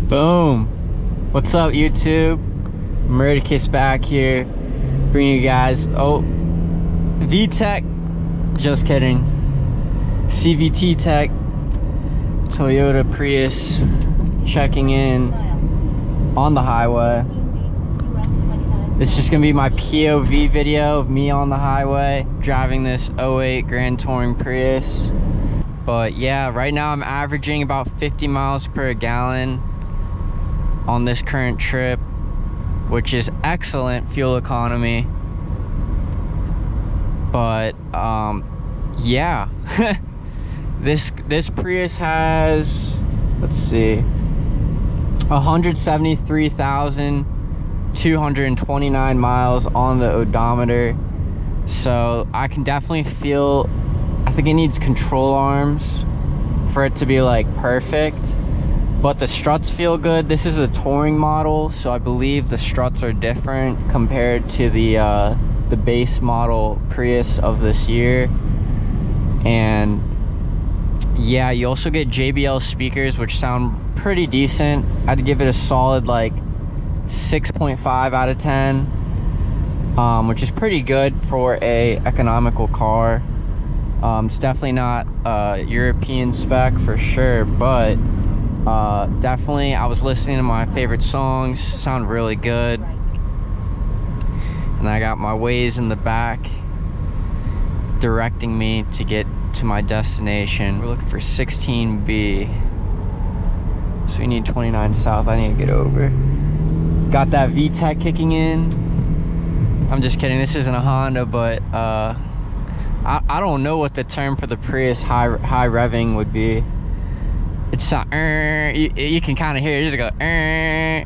Boom. What's up, YouTube? Murderkiss back here, bringing you guys, VTech, just kidding, CVT Tech, Toyota Prius, checking in on the highway. This is just gonna be my POV video of me on the highway, driving this 08 Grand Touring Prius. But yeah, right now I'm averaging about 50 miles per gallon on this current trip, which is excellent fuel economy. But yeah, this Prius has, let's see, 173,229 miles on the odometer. So I can definitely feel, I think it needs control arms for it to be like perfect. But the struts feel good. This is a touring model, so I believe the struts are different compared to the base model Prius of this year. And yeah, you also get JBL speakers, which sound pretty decent. I'd give it a solid like 6.5 out of 10, which is pretty good for a economical car. It's definitely not European spec for sure, but definitely I was listening to my favorite songs, sound really good. And I got my Waze in the back directing me to get to my destination. We're looking for 16B, so we need 29 south. I need to get over. Got that VTEC kicking in. I'm just kidding, this isn't a Honda, but I don't know what the term for the Prius high revving would be. It's you can kind of hear it just go. I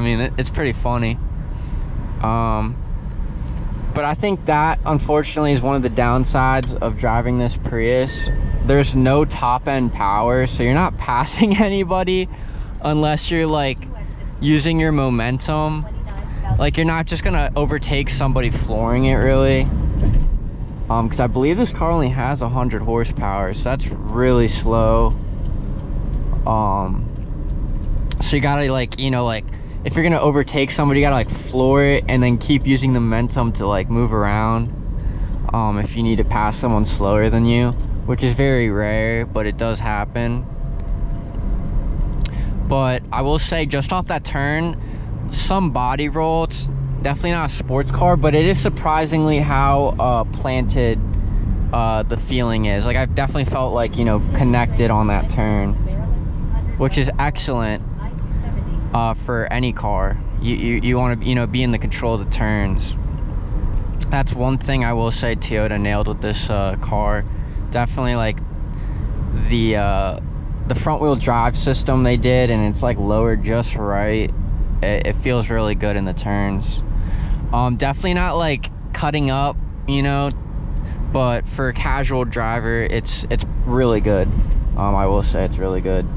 mean, it's pretty funny. But I think that unfortunately is one of the downsides of driving this Prius. There's no top end power, so you're not passing anybody unless you're like using your momentum. Like, you're not just gonna overtake somebody flooring it, really. Because I believe this car only has 100 horsepower, so that's really slow. So you gotta, like, you know, like if you're gonna overtake somebody, you gotta like floor it and then keep using the momentum to like move around, if you need to pass someone slower than you, which is very rare, but it does happen. But I will say, just off that turn, some body roll. It's definitely not a sports car, but it is surprisingly how planted the feeling is. Like, I've definitely felt like, you know, connected on that turn, which is excellent for any car. You want to, you know, be in the control of the turns. That's one thing I will say Toyota nailed with this car. Definitely like the front wheel drive system they did, and it's like lowered just right. It feels really good in the turns. Definitely not like cutting up, you know, but for a casual driver, it's really good. I will say it's really good.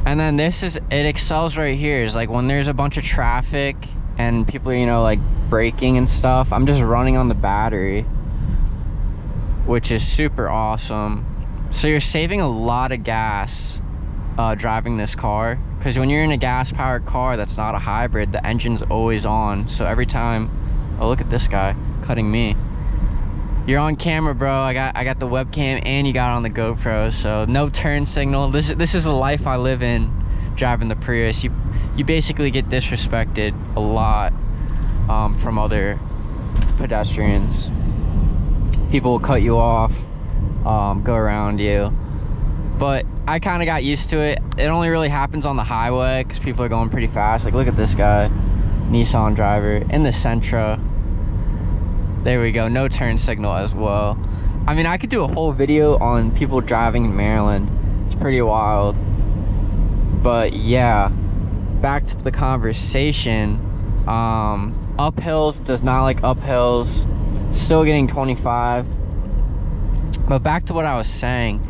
And then it excels right here. Is like when there's a bunch of traffic and people are, you know, like braking and stuff, I'm just running on the battery, which is super awesome. So you're saving a lot of gas driving this car, because when you're in a gas powered car that's not a hybrid, the engine's always on. So every time, oh, look at this guy cutting me. You're on camera, bro. I got the webcam and you got on the GoPro, so no turn signal. This is the life I live in driving the Prius. You basically get disrespected a lot from other pedestrians. People will cut you off, go around you. But I kind of got used to it. It only really happens on the highway because people are going pretty fast. Like, look at this guy, Nissan driver in the Sentra. There we go, no turn signal as well. I mean, I could do a whole video on people driving in Maryland. It's pretty wild. But yeah, back to the conversation. Uphills, does not like uphills. Still getting 25. But back to what I was saying.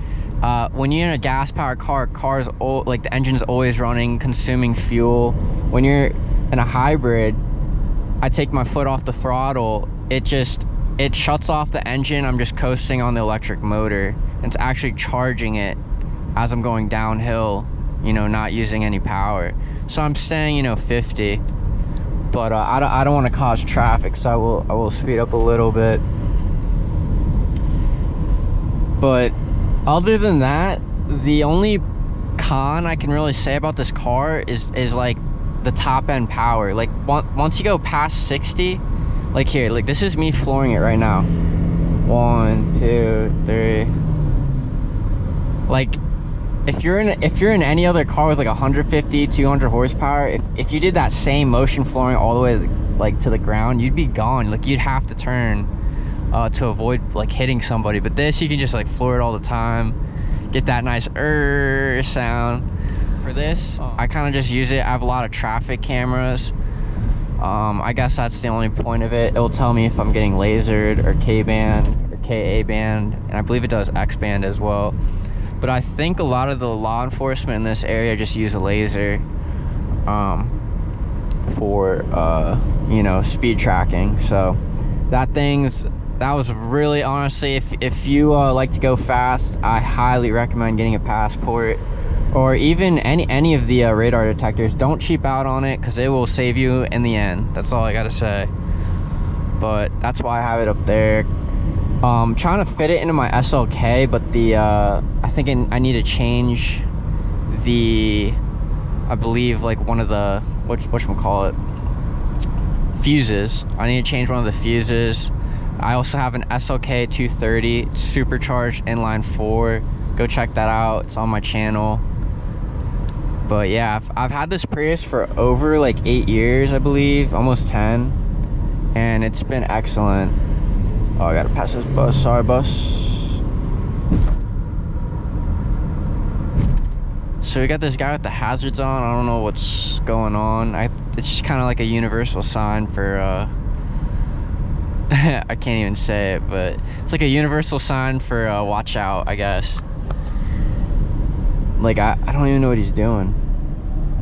When you're in a gas-powered car, like the engine's always running, consuming fuel. When you're in a hybrid, I take my foot off the throttle, it shuts off the engine. I'm just coasting on the electric motor. It's actually charging it as I'm going downhill. you know, not using any power. So I'm staying, you know, 50, but I don't want to cause traffic, so I will speed up a little bit. But other than that, the only con I can really say about this car is like the top end power. Like once you go past 60, like here, like this is me flooring it right now. 1, 2, 3. Like if you're in any other car with like 150, 200 horsepower, if you did that same motion flooring all the way like to the ground, you'd be gone. Like you'd have to turn to avoid like hitting somebody. But this, you can just like floor it all the time, get that nice sound. For this, I kind of just use it. I have a lot of traffic cameras. I guess that's the only point of it. It'll tell me if I'm getting lasered or K-band or KA-band, and I believe it does X-band as well. But I think a lot of the law enforcement in this area just use a laser for you know, speed tracking. So that was really, honestly, if you like to go fast, I highly recommend getting a passport, or even any of the radar detectors. Don't cheap out on it, because it will save you in the end. That's all I gotta say. But that's why I have it up there. Trying to fit it into my SLK, but the I think I need to change the, I believe, like one of the whatchamacallit, fuses. I need to change one of the fuses. I also have an SLK 230 supercharged inline 4. Go check that out, it's on my channel. But yeah, I've had this Prius for over like 8 years, I believe, almost 10, and it's been excellent. Oh, I gotta pass this bus. Sorry, bus. So we got this guy with the hazards on. I don't know what's going on. It's just kind of like a universal sign for I can't even say it, but it's like a universal sign for watch out, I guess. Like I don't even know what he's doing.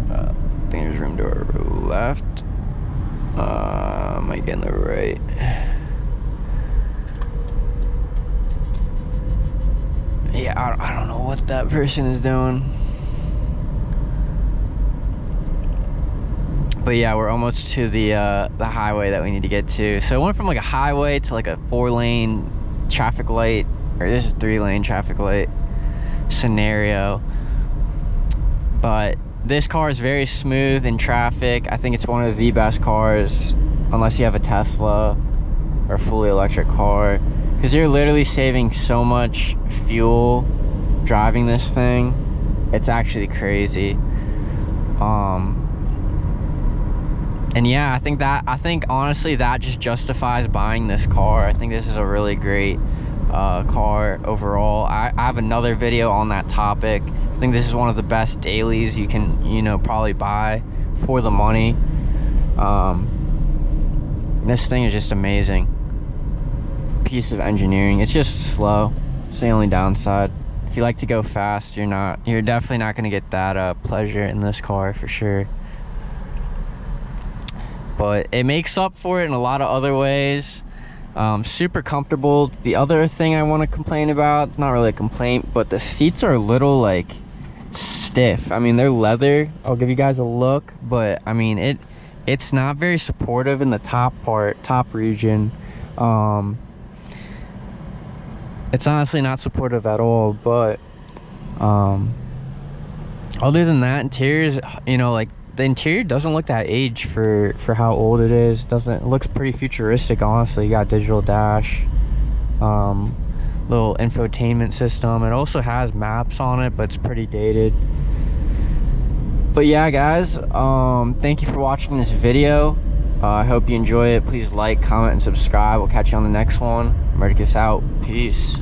I think there's room to our left. Might get in the right. Yeah, I don't know what that person is doing. But yeah, we're almost to the highway that we need to get to. So it went from like a highway to like a 4-lane traffic light, or this is 3-lane traffic light scenario. But this car is very smooth in traffic. I think it's one of the best cars, unless you have a Tesla or a fully electric car, because you're literally saving so much fuel driving this thing. It's actually crazy. And yeah, I think honestly that just justifies buying this car. I think this is a really great car overall. I have another video on that topic. I think this is one of the best dailies you can, you know, probably buy for the money. This thing is just amazing. Piece of engineering. It's just slow. It's the only downside. If you like to go fast, you're definitely not going to get that pleasure in this car for sure. But it makes up for it in a lot of other ways. Super comfortable. The other thing I want to complain about, not really a complaint, but the seats are a little like stiff. I mean, they're leather. I'll give you guys a look, but I mean it's not very supportive in the top region. It's honestly not supportive at all. But other than that, interiors, you know, like the interior doesn't look that aged for how old it is. It looks pretty futuristic, honestly. You got digital dash, little infotainment system. It also has maps on it, but it's pretty dated. But yeah, guys, thank you for watching this video. I hope you enjoy it. Please like, comment, and subscribe. We'll catch you on the next one. I'm ready to get us out. Peace.